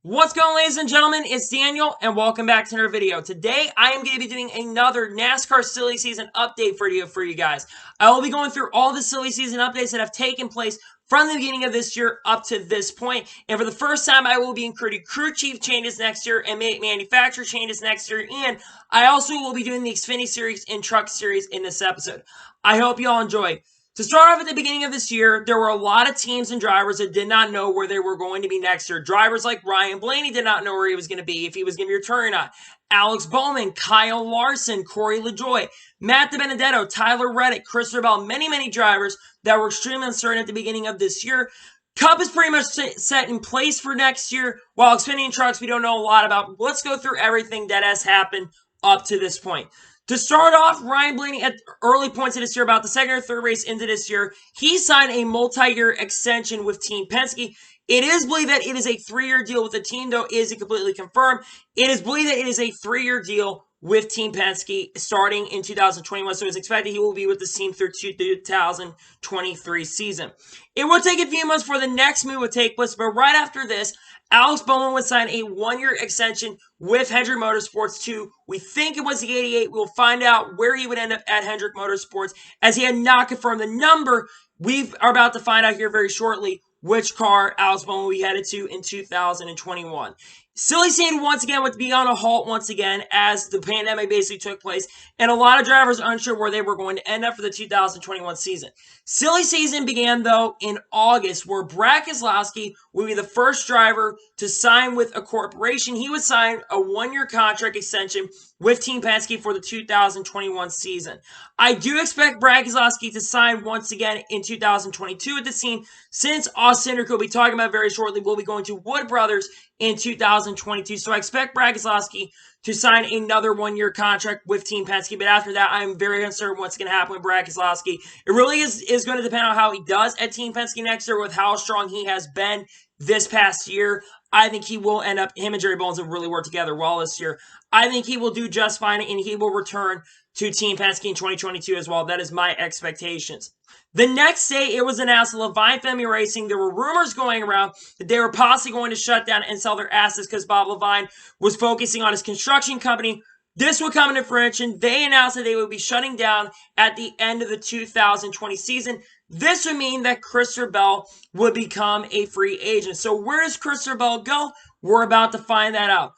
What's going on, ladies and gentlemen? It's Daniel, and welcome back to another video. Today, I am going to be doing another NASCAR silly season update video for you guys. I will be going through all the silly season updates that have taken place from the beginning of this year up to this point. And for the first time, I will be including crew chief changes next year and manufacturer changes next year. And I also will be doing the Xfinity Series and Truck Series in this episode. I hope you all enjoy. To start off at the beginning of this year, there were a lot of teams and drivers that did not know where they were going to be next year. Drivers like Ryan Blaney did not know where he was going to be, if he was going to be returning or not. Alex Bowman, Kyle Larson, Corey LaJoie, Matt Benedetto, Tyler Reddick, Christopher Bell, many drivers that were extremely uncertain at the beginning of this year. Cup is pretty much set in place for next year, while Xfinity and trucks we don't know a lot about. Let's go through everything that has happened up to this point. To start off, Ryan Blaney at early points of this year, about the second or third race into this year, he signed a multi-year extension with Team Penske. It is believed that it is a 3-year deal with the team, though isn't completely confirmed. It is believed that it is a 3-year deal with Team Penske starting in 2021, so it's expected he will be with the team through 2023 season. It will take a few months for the next move to take place, but right after this, Alex Bowman would sign a 1-year extension with Hendrick Motorsports too. We think it was the 88. We'll find out where he would end up at Hendrick Motorsports, as he had not confirmed the number. We are about to find out here very shortly which car Alex Bowman will be headed to in 2021. Silly season once again would be on a halt once again as the pandemic basically took place, and a lot of drivers are unsure where they were going to end up for the 2021 season. Silly season began though in August, where Brad Keselowski would be the first driver to sign with a corporation. He would sign a 1-year contract extension with Team Penske for the 2021 season. I do expect Brad Keselowski to sign once again in 2022 with the team, since Austin, who we'll be talking about very shortly, will be going to Wood Brothers in 2022. So I expect Brad Keselowski to sign another 1-year contract with Team Penske. But after that, I'm very uncertain what's going to happen with Brad Keselowski. It really is going to depend on how he does at Team Penske next year with how strong he has been this past year. I think he will end up, him and Jerry Bones have really worked together well this year. I think he will do just fine, and he will return to Team Penske in 2022 as well. That is my expectations. The next day, it was announced that Leavine Family Racing, there were rumors going around that they were possibly going to shut down and sell their assets because Bob Leavine was focusing on his construction company. This would come into fruition. They announced that they would be shutting down at the end of the 2020 season. This would mean that Christopher Bell would become a free agent. So where does Christopher Bell go? We're about to find that out.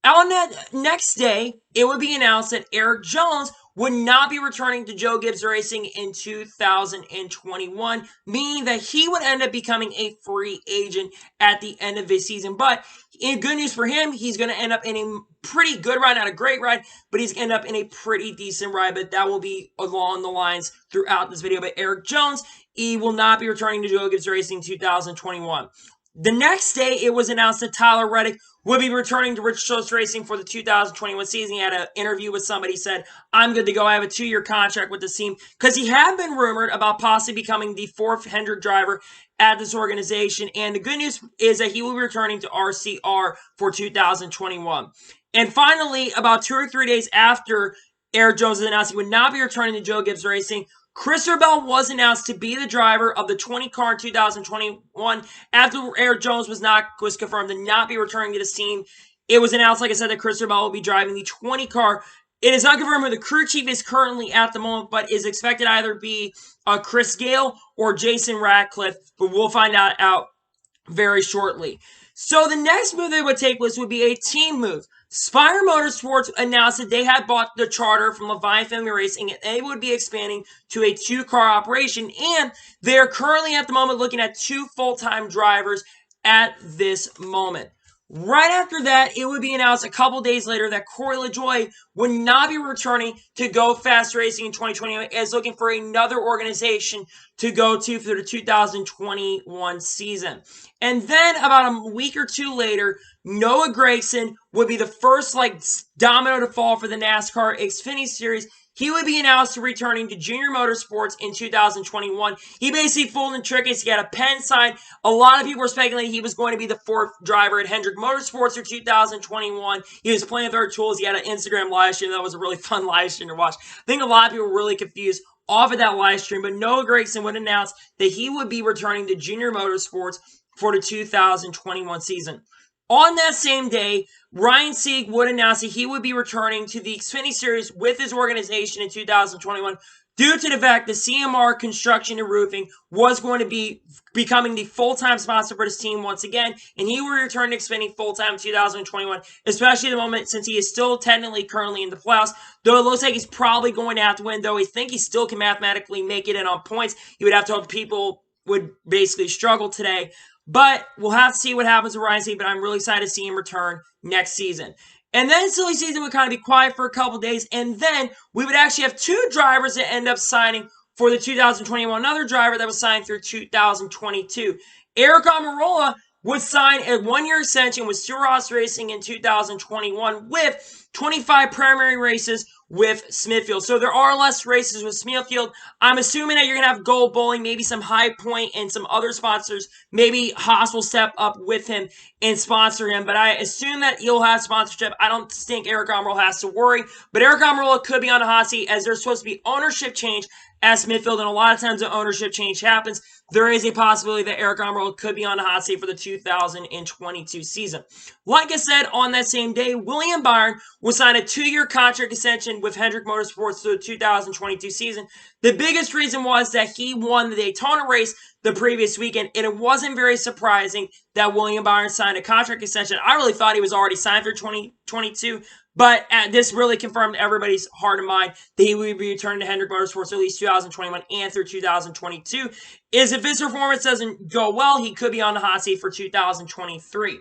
On that next day, it would be announced that Erik Jones would not be returning to Joe Gibbs Racing in 2021, meaning that he would end up becoming a free agent at the end of this season. But in good news for him, he's going to end up in a pretty good ride, not a great ride, but he's going to end up in a pretty decent ride. But that will be along the lines throughout this video. But Erik Jones, he will not be returning to Joe Gibbs Racing in 2021. The next day, it was announced that Tyler Reddick would be returning to Rich Strauss Racing for the 2021 season. He had an interview with somebody, said, I'm good to go. I have a 2-year contract with the team, because he had been rumored about possibly becoming the 4th Hendrick driver at this organization. And the good news is that he will be returning to RCR for 2021. And finally, about 2 or 3 days after Erik Jones announced he would not be returning to Joe Gibbs Racing, Christopher Bell was announced to be the driver of the 20 car in 2021 after Erik Jones was confirmed to not be returning to the team. It was announced, like I said, that Christopher Bell will be driving the 20 car. It is not confirmed who the crew chief is currently at the moment, but is expected to either be Chris Gale or Jason Ratcliffe, but we'll find out very shortly. So the next move that would take place would be a team move. Spire Motorsports announced that they had bought the charter from Leavine Family Racing, and they would be expanding to a 2-car operation, and they are currently at the moment looking at 2 full-time drivers at this moment. Right after that, it would be announced a couple days later that Corey LaJoie would not be returning to Go Fast Racing in 2021, as looking for another organization to go to for the 2021 season. And then about a week or 2 later, Noah Gragson would be the first domino to fall for the NASCAR Xfinity Series. He would be announced to returning to Junior Motorsports in 2021. He basically fooled in tricks. He had a pen sign. A lot of people were speculating he was going to be the 4th driver at Hendrick Motorsports for 2021. He was playing with our tools. He had an Instagram live stream. That was a really fun live stream to watch. I think a lot of people were really confused off of that live stream, but Noah Gragson would announce that he would be returning to Junior Motorsports for the 2021 season. On that same day, Ryan Sieg would announce that he would be returning to the Xfinity Series with his organization in 2021 due to the fact that CMR Construction and Roofing was going to be becoming the full-time sponsor for this team once again, and he will return to Xfinity full-time in 2021, especially at the moment since he is still technically currently in the playoffs, though it looks like he's probably going to have to win, though I think he still can mathematically make it in on points. He would have to hope people would basically struggle today. But we'll have to see what happens with Ryan Sieg, but I'm really excited to see him return next season. And then silly season would kind of be quiet for a couple days, and then we would actually have two drivers that end up signing for the 2021. Another driver that was signed through 2022. Eric Almirola would sign a one-year extension with Stewart-Haas Racing in 2021 with 25 primary races with Smithfield. So there are less races with Smithfield. I'm assuming that you're going to have Gold Bowling, maybe some High Point, and some other sponsors. Maybe Haas will step up with him and sponsor him, but I assume that he'll have sponsorship. I don't think Eric Almirola has to worry, but Eric Almirola could be on the hot seat as there's supposed to be ownership change at Smithfield, and a lot of times the ownership change happens. There is a possibility that Eric Almirola could be on the hot seat for the 2022 season. Like I said, on that same day, William Byron will sign a 2-year contract extension with Hendrick Motorsports for the 2022 season. The biggest reason was that he won the Daytona race the previous weekend, and it wasn't very surprising that William Byron signed a contract extension. I really thought he was already signed for 2022, but this really confirmed everybody's heart and mind that he would be returning to Hendrick Motorsports at least 2021 and through 2022. If his performance doesn't go well, he could be on the hot seat for 2023.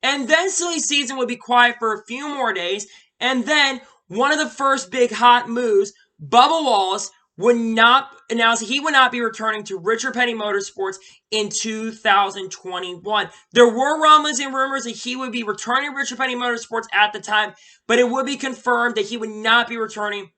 And then silly season would be quiet for a few more days, and then one of the first big hot moves, Bubba Wallace would not announce that he would not be returning to Richard Petty Motorsports in 2021. There were rumors and rumors that he would be returning to Richard Petty Motorsports at the time, but it would be confirmed that he would not be returning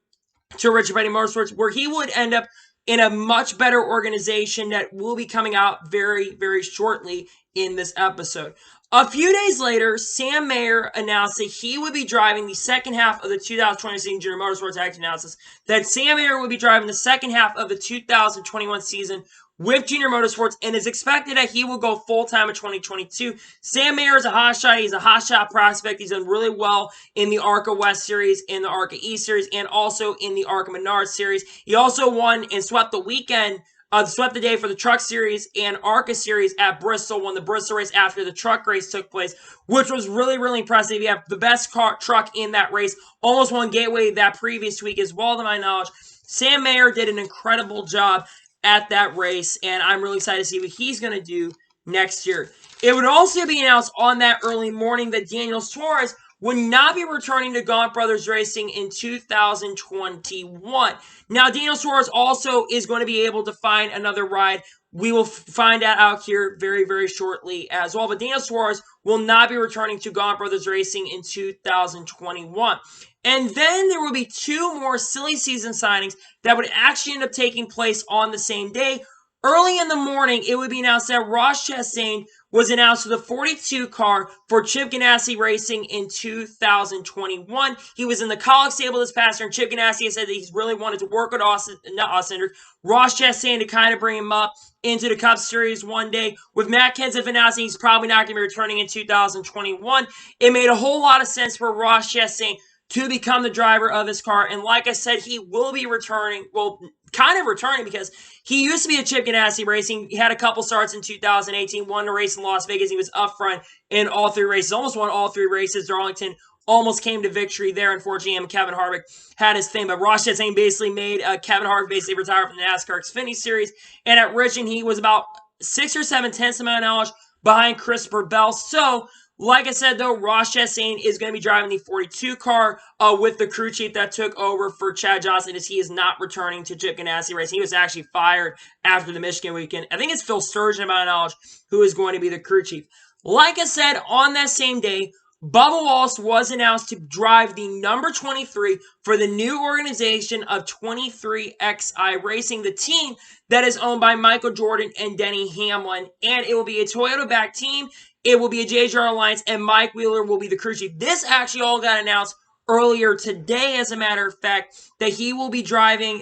to Richard Petty Motorsports, where he would end up in a much better organization that will be coming out very, very shortly in this episode. A few days later, Sam Mayer announced that he would be driving the second half of the 2020 season. Junior Motorsports actually announces that Sam Mayer would be driving the second half of the 2021 season with Junior Motorsports, and is expected that he will go full-time in 2022. Sam Mayer is a hot shot. He's a hot shot prospect. He's done really well in the ARCA West Series, in the ARCA East Series, and also in the ARCA Menard Series. He also won and swept the day for the Truck Series and ARCA Series at Bristol, won the Bristol race after the truck race took place, which was really, really impressive. You have the best truck in that race, almost won Gateway that previous week as well, to my knowledge. Sam Mayer did an incredible job at that race, and I'm really excited to see what he's going to do next year. It would also be announced on that early morning that Daniel Suarez would not be returning to Gaunt Brothers Racing in 2021. Now, Daniel Suarez also is going to be able to find another ride. We will find that out here very, very shortly as well. But Daniel Suarez will not be returning to Gaunt Brothers Racing in 2021. And then there will be two more silly season signings that would actually end up taking place on the same day. Early in the morning, it would be announced that Ross Chastain was announced with a 42 car for Chip Ganassi Racing in 2021. He was in the Colic stable this past year, and Chip Ganassi has said that he's really wanted to work with Ross Chastain to kind of bring him up into the Cup Series one day. With Matt Kenseth announcing he's probably not going to be returning in 2021, it made a whole lot of sense for Ross Chastain to become the driver of this car. And like I said, he will be returning, well, kind of returning, because he used to be a Chip Ganassi Racing. He had a couple starts in 2018, won a race in Las Vegas. He was up front in all three races, almost won all three races. Darlington almost came to victory there. Unfortunately, Kevin Harvick had his thing, but Ross Chastain basically made Kevin Harvick basically retire from the NASCAR Xfinity Series. And at Richmond, he was about 6 or 7 tenths of an hour behind Christopher Bell. So, like I said, though, Ross Chastain is going to be driving the 42 car with the crew chief that took over for Chad Johnson, as he is not returning to Chip Ganassi Racing. He was actually fired after the Michigan weekend. I think it's Phil Sturgeon, to my knowledge, who is going to be the crew chief. Like I said, on that same day, Bubba Wallace was announced to drive the number 23 for the new organization of 23XI Racing, the team that is owned by Michael Jordan and Denny Hamlin. And it will be a Toyota-backed team. It will be a JGR Alliance, and Mike Wheeler will be the crew chief. This actually all got announced earlier today, as a matter of fact, that he will be driving,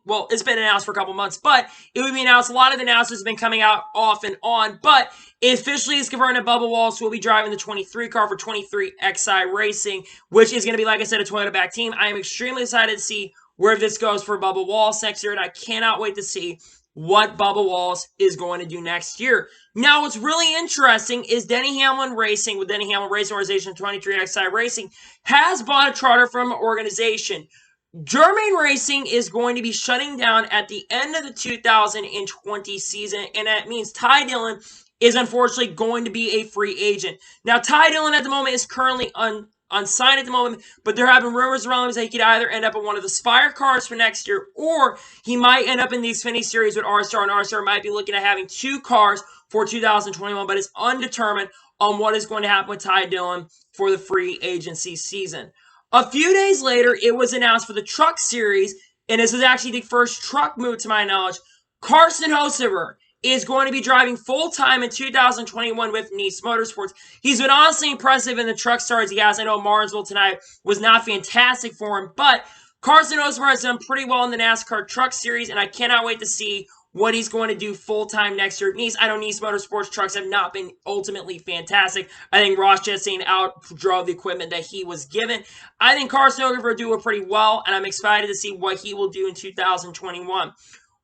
well, it's been announced for a couple months, but it would be announced. A lot of the announcements have been coming out off and on, but it officially is confirmed that Bubba Wallace will be driving the 23 car for 23XI Racing, which is going to be, like I said, a Toyota-backed team. I am extremely excited to see where this goes for Bubba Wallace next year, and I cannot wait to see what Bubba Wallace is going to do next year. Now, what's really interesting is Denny Hamlin Racing, with Denny Hamlin Racing Organization 23XI Racing, has bought a charter from an organization. Germain Racing is going to be shutting down at the end of the 2020 season, and that means Ty Dillon is unfortunately going to be a free agent. Now, Ty Dillon at the moment is currently unsigned at the moment, but there have been rumors around him that he could either end up in one of the Spire cars for next year, or he might end up in the Xfinity Series with R-Star, and R-Star might be looking at having 2 cars for 2021, but it's undetermined on what is going to happen with Ty Dillon for the free agency season. A few days later, it was announced for the Truck Series, and this is actually the first truck move to my knowledge. Carson Hocevar is going to be driving full-time in 2021 with Nice Motorsports. He's been honestly impressive in the truck starts he has. I know Martinsville tonight was not fantastic for him, but Carson Hocevar has done pretty well in the NASCAR Truck Series, and I cannot wait to see what he's going to do full-time next year at Nice. I know Nice Motorsports trucks have not been ultimately fantastic. I think Ross Chastain outdrove the equipment that he was given. I think Carson Hocevar will do pretty well, and I'm excited to see what he will do in 2021.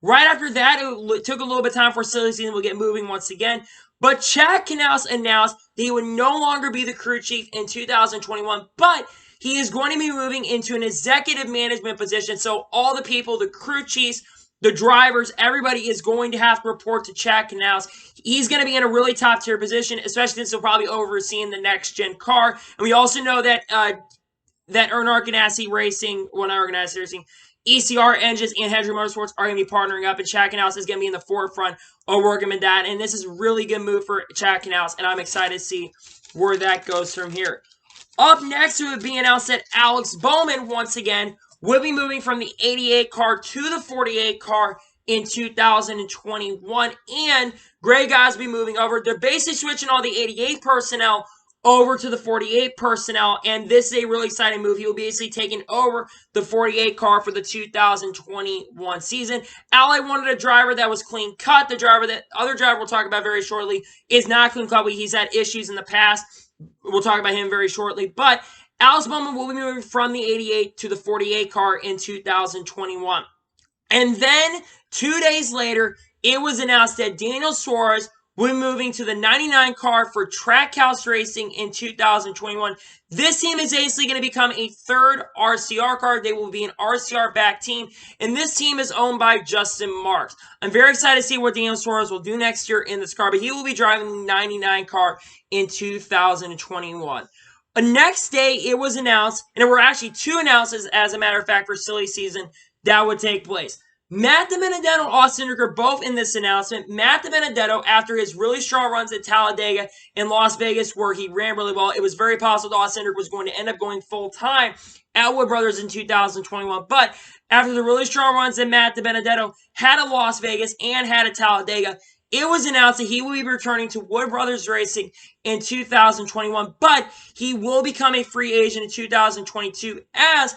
Right after that, it took a little bit of time for silly season. We'll get moving once again. But Chad Knaus announced that he would no longer be the crew chief in 2021, but he is going to be moving into an executive management position. So all the people, the crew chiefs, the drivers, everybody is going to have to report to Chad Knaus. He's going to be in a really top-tier position, especially since he'll probably overseeing the next-gen car. And we also know that Earnhardt Ganassi Racing, well, not Earnhardt Ganassi Racing, ECR Engines and Hendry Motorsports are going to be partnering up, and Chad Knaus is going to be in the forefront of working with that. And this is a really good move for Chad Knaus, and I'm excited to see where that goes from here. Up next, it would be announced that Alex Bowman, once again, will be moving from the 88 car to the 48 car in 2021, and Greg Guys will be moving over. They're basically switching all the 88 personnel over to the 48 personnel, and this is a really exciting move. He will be basically taking over the 48 car for the 2021 season. Ally wanted a driver that was clean cut. The other driver we'll talk about very shortly is not clean cut. He's had issues in the past. We'll talk about him very shortly, but Alex Bowman will be moving from the 88 to the 48 car in 2021. And then 2 days later, it was announced that Daniel Suarez will be moving to the 99 car for Trackhouse Racing in 2021. This team is basically going to become a third RCR car. They will be an RCR-backed team, and this team is owned by Justin Marks. I'm very excited to see what Daniel Suarez will do next year in this car, but he will be driving the 99 car in 2021. The next day, it was announced, and there were actually 2 announcements, as a matter of fact, for silly season that would take place. Matt Benedetto and Austin Cindric are both in this announcement. Matt Benedetto, after his really strong runs at Talladega and Las Vegas, where he ran really well, it was very possible that Austin Cindric was going to end up going full-time at Wood Brothers in 2021. But after the really strong runs that Matt Benedetto had at Las Vegas and had at Talladega, it was announced that he will be returning to Wood Brothers Racing in 2021, but he will become a free agent in 2022 as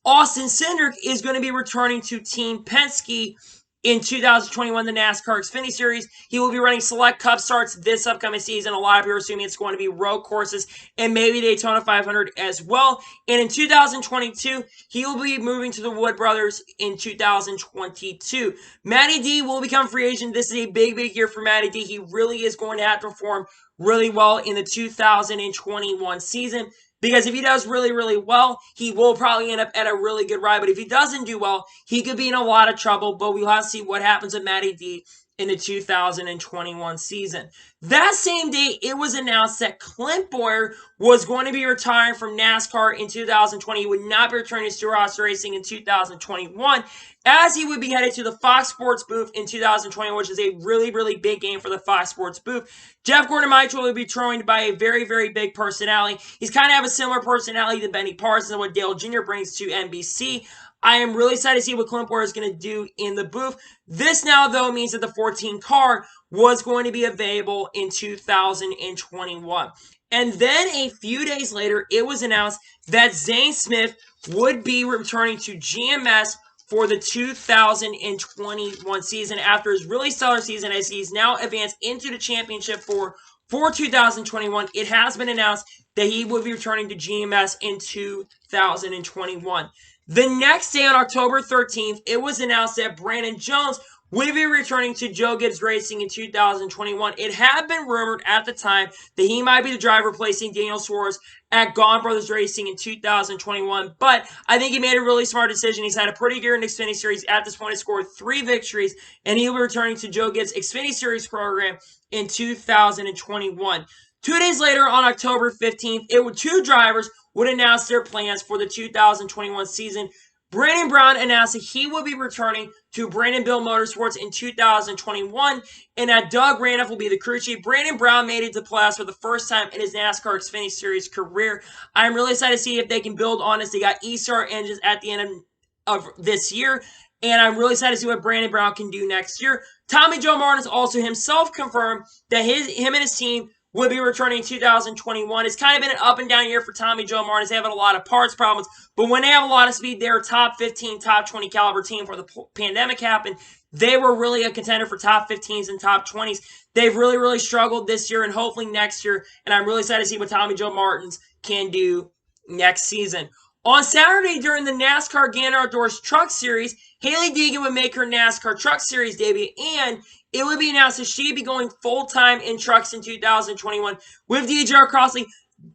Austin Cindric is going to be returning to Team Penske in 2021, the NASCAR Xfinity Series. He will be running select Cup starts this upcoming season. A lot of people are assuming it's going to be road courses and maybe Daytona 500 as well. And in 2022, he will be moving to the Wood Brothers in 2022. Matty D will become free agent. This is a big, big year for Matty D. He really is going to have to perform really well in the 2021 season. Because if he does really, really well, he will probably end up at a really good ride. But if he doesn't do well, he could be in a lot of trouble. But we'll have to see what happens with Matty D in the 2021 season. That same day, it was announced that Clint Boyer was going to be retiring from NASCAR in 2020. He would not be returning to Stewart-Haas Racing in 2021, as he would be headed to the Fox Sports booth in 2020, which is a really, really big game for the Fox Sports booth. Jeff Gordon-Michael will be joined by a very, very big personality. He's kind of have a similar personality to Benny Parsons and what Dale Jr. brings to NBC. I am really excited to see what Clint Boyer is going to do in the booth. This now, though, means that the 14 car was going to be available in 2021. And then a few days later, it was announced that Zane Smith would be returning to GMS for the 2021 season after his really stellar season, as he's now advanced into the championship for 2021. It has been announced that he will be returning to GMS in 2021. The next day on October 13th, it was announced that Brandon Jones will be returning to Joe Gibbs Racing in 2021. It had been rumored at the time that he might be the driver replacing Daniel Suarez at Gone Brothers Racing in 2021, but I think he made a really smart decision. He's had a pretty good year in the Xfinity Series. At this point, he scored 3 victories, and he will be returning to Joe Gibbs' Xfinity Series program in 2021. 2 days later, on October 15th, two drivers would announce their plans for the 2021 season. Brandon Brown announced that he will be returning to Brandonville Motorsports in 2021, and that Doug Randolph will be the crew chief. Brandon Brown made it to playoffs for the first time in his NASCAR Xfinity Series career. I'm really excited to see if they can build on this. They got ESR engines at the end of this year, and I'm really excited to see what Brandon Brown can do next year. Tommy Joe Martin's also himself confirmed that him and his team will be returning in 2021. It's kind of been an up and down year for Tommy Joe Martin. They have a lot of parts problems, but when they have a lot of speed, they're a top 15, top 20 caliber team. For the pandemic happened, they were really a contender for top 15s and top 20s. They've really, really struggled this year and hopefully next year, and I'm really excited to see what Tommy Joe Martins can do next season. On Saturday, during the NASCAR Gander Outdoors Truck Series, Hayley Deegan would make her NASCAR Truck Series debut, and it would be announced that she'd be going full-time in trucks in 2021 with DJR Crossley.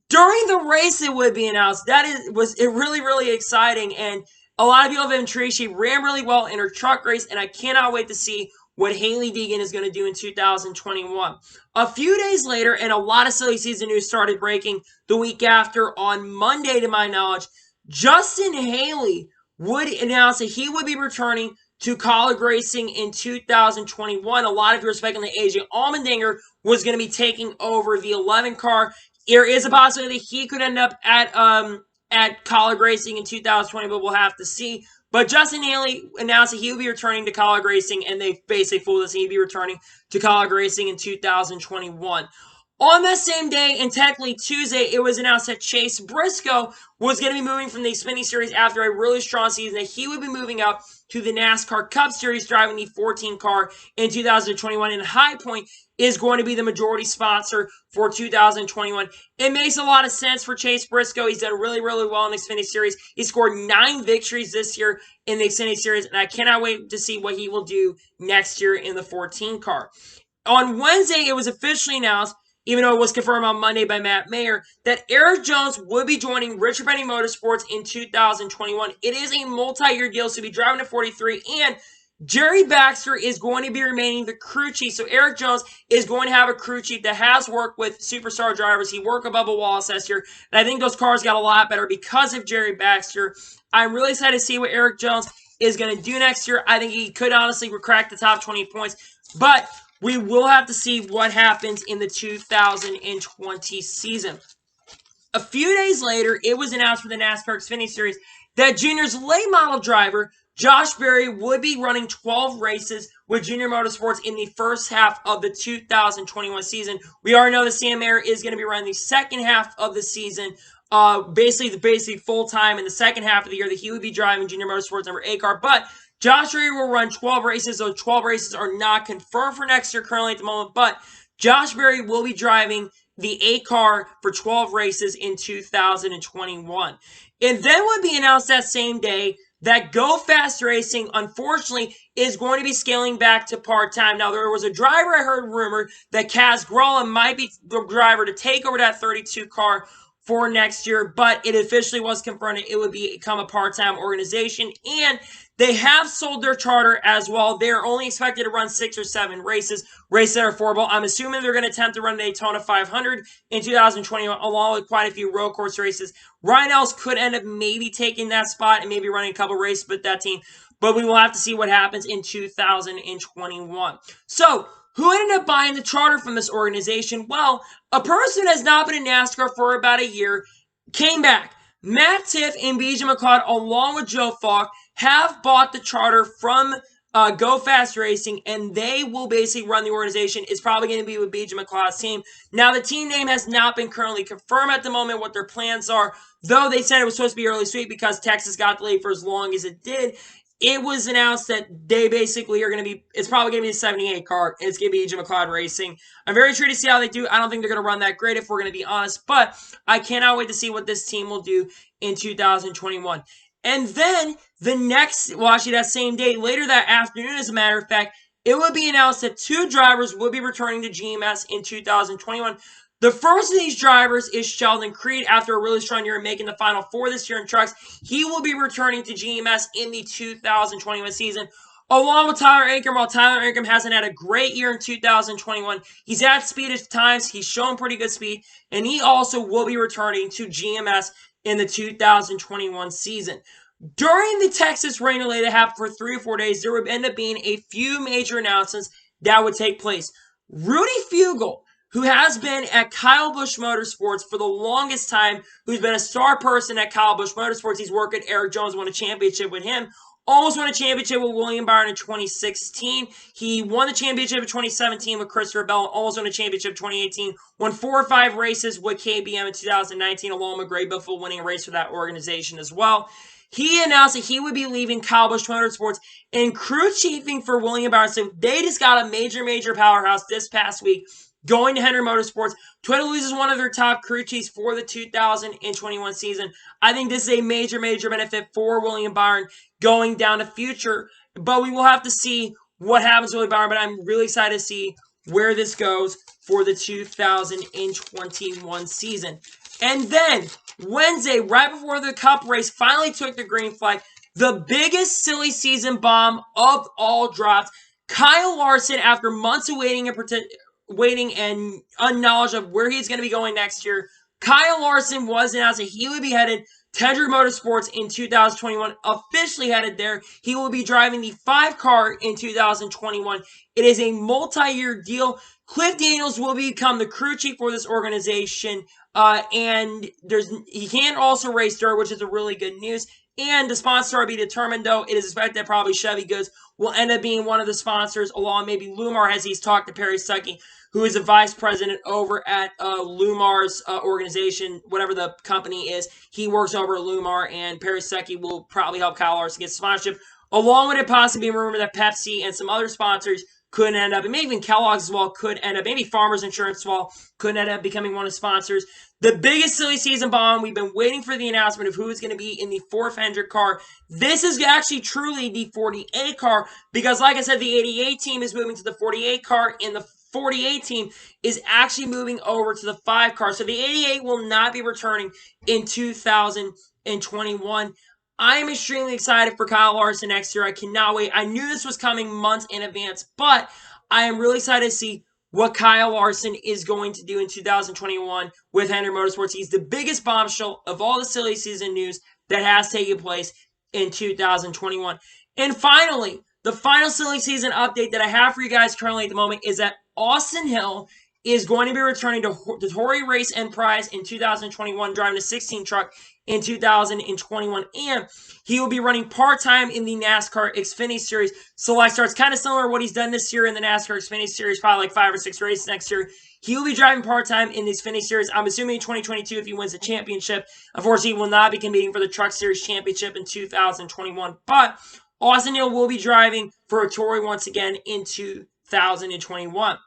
During the race, it would be announced. Was really, really exciting, and a lot of people have been intrigued. She ran really well in her truck race, and I cannot wait to see what Hayley Deegan is going to do in 2021. A few days later, and a lot of silly season news started breaking the week after, on Monday, to my knowledge, Justin Haley would announce that he would be returning to College Racing in 2021. A lot of you are speculating that AJ Allmendinger was going to be taking over the 11 car. There is a possibility that he could end up at College Racing in 2020, but we'll have to see. But Justin Haley announced that he would be returning to College Racing, and they basically fooled us. He'd be returning to College Racing in 2021. On that same day, and technically Tuesday, it was announced that Chase Briscoe was going to be moving from the Xfinity Series after a really strong season, that he would be moving up to the NASCAR Cup Series, driving the 14 car in 2021. And High Point is going to be the majority sponsor for 2021. It makes a lot of sense for Chase Briscoe. He's done really, really well in the Xfinity Series. He scored 9 victories this year in the Xfinity Series, and I cannot wait to see what he will do next year in the 14 car. On Wednesday, it was officially announced, even though it was confirmed on Monday by Matt Mayer, that Eric Jones would be joining Richard Petty Motorsports in 2021. It is a multi-year deal, so he'll be driving to 43, and Jerry Baxter is going to be remaining the crew chief. So Eric Jones is going to have a crew chief that has worked with superstar drivers. He worked with Bubba Wallace last year, and I think those cars got a lot better because of Jerry Baxter. I'm really excited to see what Eric Jones is going to do next year. I think he could honestly crack the top 20 points, but we will have to see what happens in the 2020 season. A few days later, it was announced for the NASCAR Xfinity Series that Junior's late model driver, Josh Berry, would be running 12 races with Junior Motorsports in the first half of the 2021 season. We already know that Sam Mayer is going to be running the second half of the season, basically full-time in the second half of the year, that he would be driving Junior Motorsports number 8 car, but Josh Berry will run 12 races. Those 12 races are not confirmed for next year currently at the moment, but Josh Berry will be driving the 8 car for 12 races in 2021. And then would be announced that same day that Go Fast Racing, unfortunately, is going to be scaling back to part-time. Now, there was a driver I heard rumored that Kaz Gralla might be the driver to take over that 32 car for next year, but it officially was confirmed it would become a part-time organization, and they have sold their charter as well. They're only expected to run 6 or 7 races that are affordable. I'm assuming they're going to attempt to run Daytona 500 in 2021, along with quite a few road course races. Ryan Ellis could end up maybe taking that spot and maybe running a couple races with that team, but we will have to see what happens in 2021. So, who ended up buying the charter from this organization? Well, a person who has not been in NASCAR for about a year came back. Matt Tiff and BJ McLeod, along with Joe Falk, have bought the charter from Go Fast Racing, and they will basically run the organization. It's probably going to be with BJ McLeod's team. Now, the team name has not been currently confirmed at the moment what their plans are, though they said it was supposed to be early sweep because Texas got delayed for as long as it did. It was announced that they basically are going to be, it's probably going to be a 78 car, and it's going to be BJ McLeod Racing. I'm very intrigued to see how they do. I don't think they're going to run that great if we're going to be honest, but I cannot wait to see what this team will do in 2021. And then the next, well, actually that same day, later that afternoon, as a matter of fact, it would be announced that 2 drivers will be returning to GMS in 2021. The first of these drivers is Sheldon Creed. After a really strong year and making the Final Four this year in trucks, he will be returning to GMS in the 2021 season, along with Tyler Ankrum. While Tyler Ankrum hasn't had a great year in 2021, he's at speed at times. He's shown pretty good speed, and he also will be returning to GMS in the 2021 season. During the Texas rain delay that happened for 3 or 4 days, there would end up being a few major announcements that would take place. Rudy Fugle, who has been at Kyle Busch Motorsports for the longest time, who's been a star person at Kyle Busch Motorsports. He's worked at Eric Jones, won a championship with him. Almost won a championship with William Byron in 2016. He won the championship in 2017 with Christopher Bell. Almost won a championship in 2018. Won 4 or 5 races with KBM in 2019, along with Greg Biffle winning a race for that organization as well. He announced that he would be leaving Kyle Busch Motorsports and crew chiefing for William Byron. So they just got a major powerhouse this past week, going to Henry Motorsports. Toyota loses one of their top crew chiefs for the 2021 season. I think this is a major benefit for William Byron going down the future. But we will have to see what happens with William Byron. But I'm really excited to see where this goes for the 2021 season. And then Wednesday, right before the Cup race finally took the green flag, the biggest silly season bomb of all dropped. Kyle Larson, after months of waiting and unknowledge of where he's going to be going next year, Kyle Larson was announced that he would be headed to Hendrick Motorsports in 2021, officially headed there. He will be driving the 5 car in 2021. It is a multi-year deal. Cliff Daniels will become the crew chief for this organization, and he can also race dirt, which is a really good news. And the sponsor will be determined, though. It is expected that probably Chevy Goods will end up being one of the sponsors, along maybe Lumar, as he's talked to Perry Stuckey, who is a vice president over at Lumar's organization, whatever the company is. He works over at Lumar, and Perry Stuckey will probably help Kyle Larson get sponsorship, along with it possibly being rumored that Pepsi and some other sponsors could end up, and maybe even Kellogg's as well could end up, maybe Farmers Insurance as well could end up becoming one of the sponsors. The biggest silly season bomb, we've been waiting for the announcement of who is going to be in the 4th Hendrick car. This is actually truly the 48 car, because like I said, the 88 team is moving to the 48 car, and the 48 team is actually moving over to the 5 car. So the 88 will not be returning in 2021. I am extremely excited for Kyle Larson next year. I cannot wait. I knew this was coming months in advance, but I am really excited to see what Kyle Larson is going to do in 2021 with Hendrick Motorsports. He's the biggest bombshell of all the silly season news that has taken place in 2021. And finally, the final silly season update that I have for you guys currently at the moment is that Austin Hill is going to be returning to Tory Race and Prize in 2021, driving a 16 truck in 2021, and he will be running part-time in the NASCAR Xfinity Series Select Starts. Kind of similar to what he's done this year in the NASCAR Xfinity Series, probably like 5 or 6 races next year. He will be driving part-time in the Xfinity Series. I'm assuming in 2022 if he wins the championship. Unfortunately, he will not be competing for the Truck Series Championship in 2021, but Austin Hill will be driving for a Tory once again in 2021.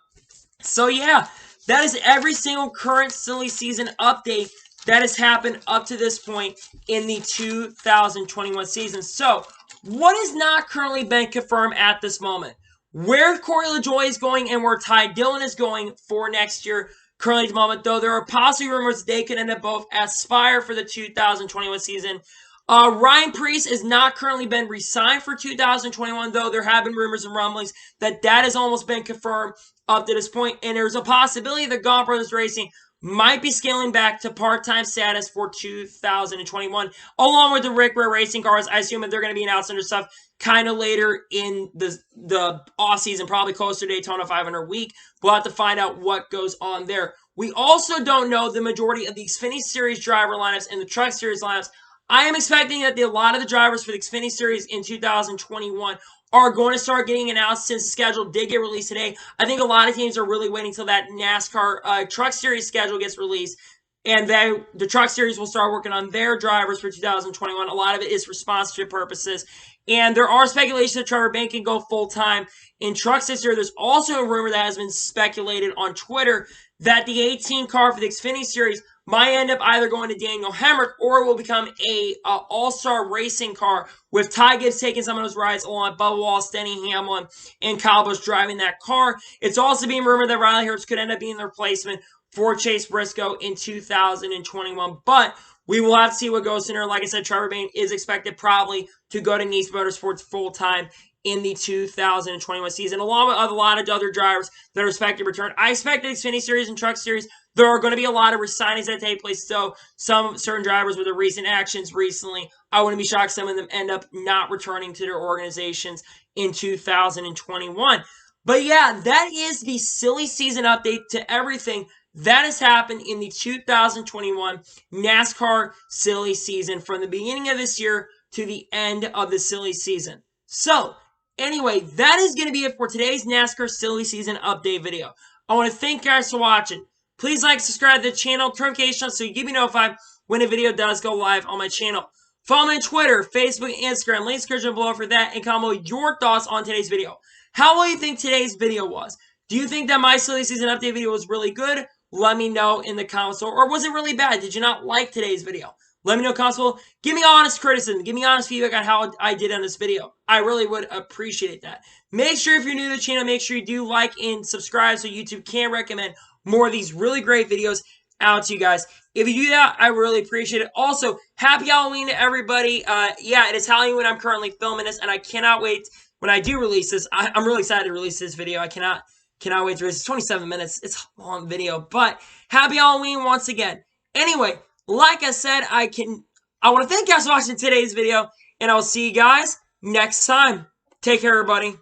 So yeah, that is every single current silly season update that has happened up to this point in the 2021 season. So, what has not currently been confirmed at this moment? Where Corey LaJoie is going and where Ty Dillon is going for next year currently at the moment, though there are possibly rumors they could end up both at Spire for the 2021 season. Ryan Preece has not currently been re-signed for 2021, though there have been rumors and rumblings that has almost been confirmed up to this point, and there's a possibility that Gaunt Brothers Racing might be scaling back to part-time status for 2021, along with the Rick Rare Racing cars. I assume that they're going to be announcing their stuff kind of later in the off-season, probably closer to Daytona 500 week. We'll have to find out what goes on there. We also don't know the majority of the Xfinity Series driver lineups and the Truck Series lineups. I am expecting that a lot of the drivers for the Xfinity Series in 2021 are going to start getting announced since the schedule did get released today. I think a lot of teams are really waiting until that NASCAR Truck Series schedule gets released. And then the Truck Series will start working on their drivers for 2021. A lot of it is for sponsorship purposes. And there are speculations that Trevor Bayne can go full-time in trucks this year. There's also a rumor that has been speculated on Twitter that the 18 car for the Xfinity Series might end up either going to Daniel Hemrick or will become a all-star racing car with Ty Gibbs taking some of those rides along with Bubba Wallace, Denny Hamlin, and Kyle Busch driving that car. It's also being rumored that Riley Herbst could end up being the replacement for Chase Briscoe in 2021. But we will have to see what goes in there. Like I said, Trevor Bayne is expected probably to go to Nice Motorsports full-time in the 2021 season, along with a lot of other drivers that are expected to return. I expect the Xfinity Series and Truck Series, there are going to be a lot of resignings that take place. So some certain drivers with the recent actions recently, I wouldn't be shocked some of them end up not returning to their organizations in 2021. But yeah, that is the silly season update to everything that has happened in the 2021 NASCAR silly season from the beginning of this year to the end of the silly season. So, anyway, that is going to be it for today's NASCAR silly season update video. I want to thank you guys for watching. Please like, subscribe to the channel, turn notifications so you get me notified when a video does go live on my channel. Follow me on Twitter, Facebook, and Instagram. Links description below for that, and comment your thoughts on today's video. How will you think today's video was? Do you think that my silly season update video was really good? Let me know in the comments. Or was it really bad? Did you not like today's video? Let me know in the comments below. Give me honest criticism. Give me honest feedback on how I did on this video. I really would appreciate that. Make sure if you're new to the channel, make sure you do like and subscribe so YouTube can recommend more of these really great videos out to you guys. If you do that, I really appreciate it. Also, happy Halloween to everybody. Yeah, it is Halloween when I'm currently filming this, and I cannot wait when I do release this. I'm really excited to release this video. I cannot wait to release. It's 27 minutes. It's a long video, but happy Halloween once again. Anyway, like I said, I want to thank you guys for watching today's video, and I'll see you guys next time. Take care, everybody.